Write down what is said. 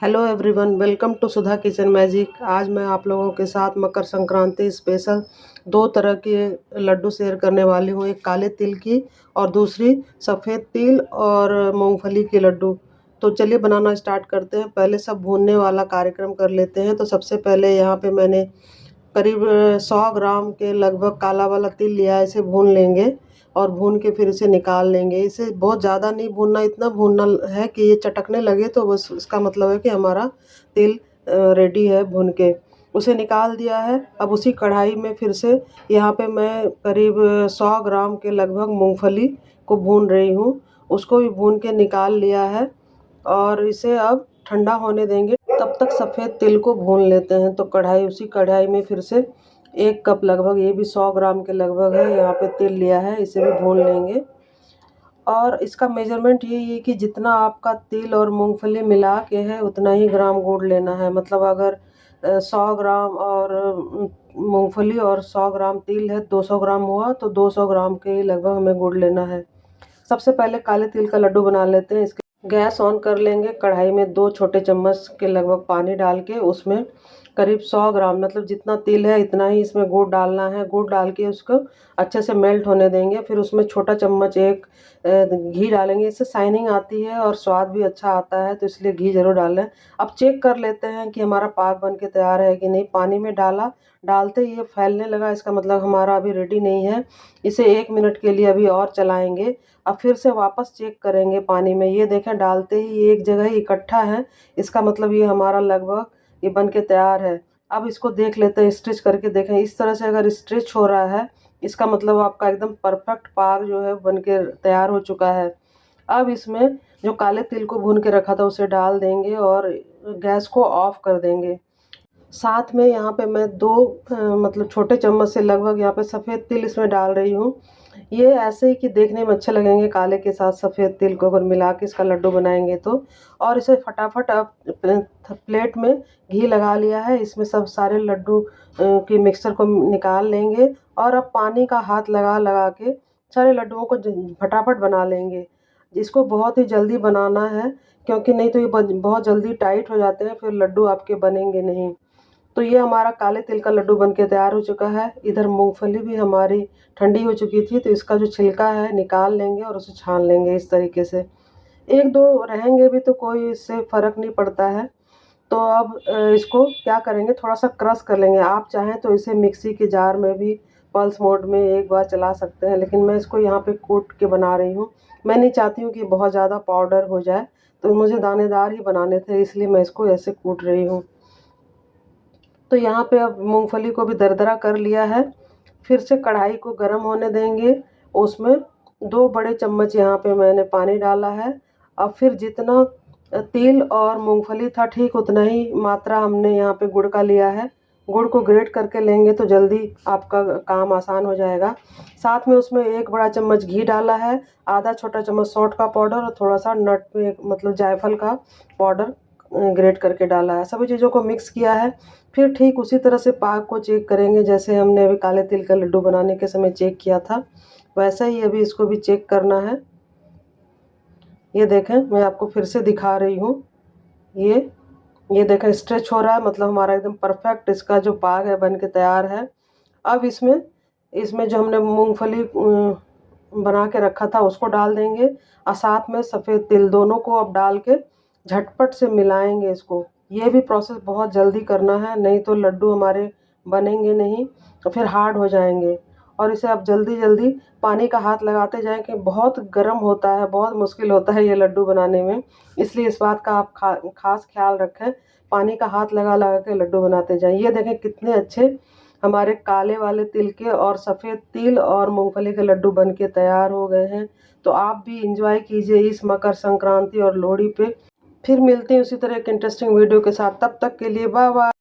Hello everyone, welcome to Sudha kitchen magic. आज मैं आप लोगों के साथ मकर संक्रांति स्पेशल दो तरह के लड्डू शेयर करने वाली हूँ। एक काले तिल की और दूसरी सफ़ेद तिल और मूंगफली के लड्डू। तो चलिए बनाना स्टार्ट करते हैं। पहले सब भूनने वाला कार्यक्रम कर लेते हैं। तो सबसे पहले यहाँ पे मैंने करीब 100 ग्राम के लगभग काला वाला तिल लिया है। इसे भून लेंगे और भून के फिर इसे निकाल लेंगे। इसे बहुत ज़्यादा नहीं भूनना, इतना भूनना है कि ये चटकने लगे तो बस इसका मतलब है कि हमारा तिल रेडी है भून के। उसे निकाल दिया है। अब उसी कढ़ाई में फिर से यहाँ पे मैं करीब 100 ग्राम के लगभग मूंगफली को भून रही हूँ। उसको भी भून के निकाल लिया है और इसे अब ठंडा होने देंगे। तब तक सफ़ेद तिल को भून लेते हैं। तो उसी कढ़ाई में फिर से 1 कप लगभग, ये भी 100 ग्राम के लगभग है, यहाँ पे तिल लिया है। इसे भी भून लेंगे और इसका मेजरमेंट यही है कि जितना आपका तिल और मूंगफली मिला के है उतना ही ग्राम गुड़ लेना है। मतलब अगर 100 ग्राम और मूंगफली और 100 ग्राम तिल है, 200 ग्राम हुआ, तो 200 ग्राम के लगभग हमें गुड़ लेना है। सबसे पहले काले तिल का लड्डू बना लेते हैं। इसके गैस ऑन कर लेंगे। कढ़ाई में 2 छोटे चम्मच के लगभग पानी डाल के उसमें करीब 100 ग्राम, मतलब जितना तिल है इतना ही इसमें गुड़ डालना है। गुड़ डाल के उसको अच्छे से मेल्ट होने देंगे। फिर उसमें छोटा चम्मच एक घी डालेंगे। इससे शाइनिंग आती है और स्वाद भी अच्छा आता है, तो इसलिए घी ज़रूर डालें। अब चेक कर लेते हैं कि हमारा पाक बन के तैयार है कि नहीं। पानी में डालते ही ये फैलने लगा, इसका मतलब हमारा अभी रेडी नहीं है। इसे 1 मिनट के लिए अभी और चलाएंगे। अब फिर से वापस चेक करेंगे पानी में। ये देखें, डालते ही एक जगह ही इकट्ठा है, इसका मतलब ये हमारा लगभग ये बन के तैयार है। अब इसको देख लेते हैं, स्ट्रेच करके देखें। इस तरह से अगर स्ट्रेच हो रहा है, इसका मतलब आपका एकदम परफेक्ट पाक जो है बन के तैयार हो चुका है। अब इसमें जो काले तिल को भून के रखा था उसे डाल देंगे और गैस को ऑफ कर देंगे। साथ में यहाँ पे मैं 2 मतलब छोटे चम्मच से लगभग यहाँ पे सफ़ेद तिल इसमें डाल रही हूँ। ये ऐसे ही कि देखने में अच्छे लगेंगे काले के साथ सफ़ेद तिल को अगर मिला के इसका लड्डू बनाएंगे तो। और इसे फटाफट अब प्लेट में घी लगा लिया है। इसमें सब सारे लड्डू की मिक्सचर को निकाल लेंगे और अब पानी का हाथ लगा लगा के सारे लड्डुओं को फटाफट बना लेंगे। इसको बहुत ही जल्दी बनाना है, क्योंकि नहीं तो ये बहुत जल्दी टाइट हो जाते हैं, फिर लड्डू आपके बनेंगे नहीं। तो ये हमारा काले तिल का लड्डू बनके तैयार हो चुका है। इधर मूंगफली भी हमारी ठंडी हो चुकी थी, तो इसका जो छिलका है निकाल लेंगे और उसे छान लेंगे इस तरीके से। 1-2 रहेंगे भी तो कोई इससे फ़र्क नहीं पड़ता है। तो अब इसको क्या करेंगे, थोड़ा-सा क्रश कर लेंगे। आप चाहें तो इसे मिक्सी के जार में भी पल्स मोड में एक बार चला सकते हैं, लेकिन मैं इसको यहाँ पे कूट के बना रही हूँ। मैं नहीं चाहती हूँ कि बहुत ज़्यादा पाउडर हो जाए, तो मुझे दानेदार ही बनाने थे, इसलिए मैं इसको ऐसे कूट रही हूँ। तो यहाँ पे अब मूंगफली को भी दरदरा कर लिया है। फिर से कढ़ाई को गर्म होने देंगे। उसमें 2 बड़े चम्मच यहाँ पे मैंने पानी डाला है। अब फिर जितना तिल और मूंगफली था ठीक उतना ही मात्रा हमने यहाँ पे गुड़ का लिया है। गुड़ को ग्रेट करके लेंगे तो जल्दी आपका काम आसान हो जाएगा। साथ में उसमें 1 बड़ा चम्मच घी डाला है, आधा छोटा चम्मच सौंठ का पाउडर और थोड़ा-सा मतलब जायफल का पाउडर ग्रेट करके डाला है। सभी चीज़ों को मिक्स किया है। फिर ठीक उसी तरह से पाक को चेक करेंगे जैसे हमने अभी काले तिल का लड्डू बनाने के समय चेक किया था, वैसा ही अभी इसको भी चेक करना है। ये देखें, मैं आपको फिर से दिखा रही हूँ। ये देखें, स्ट्रेच हो रहा है, मतलब हमारा एकदम परफेक्ट इसका जो पाक है बन के तैयार है। अब इसमें इसमें जो हमने मूंगफली बना के रखा था उसको डाल देंगे और साथ में सफ़ेद तिल, दोनों को अब डाल के झटपट से मिलाएंगे इसको। ये भी प्रोसेस बहुत जल्दी करना है, नहीं तो लड्डू हमारे बनेंगे नहीं तो फिर हार्ड हो जाएंगे। और इसे आप जल्दी जल्दी पानी का हाथ लगाते जाएं कि बहुत गर्म होता है, बहुत मुश्किल होता है ये लड्डू बनाने में, इसलिए इस बात का आप खास ख्याल रखें। पानी का हाथ लगा लगा के लड्डू बनाते जाएं। ये देखें कितने अच्छे हमारे काले वाले तिल के और सफ़ेद तिल और मूंगफली के लड्डू बन के तैयार हो गए हैं। तो आप भी इंजॉय कीजिए इस मकर संक्रांति और लोहड़ी पे। फिर मिलते हैं उसी तरह एक इंटरेस्टिंग वीडियो के साथ। तब तक के लिए बाय बाय।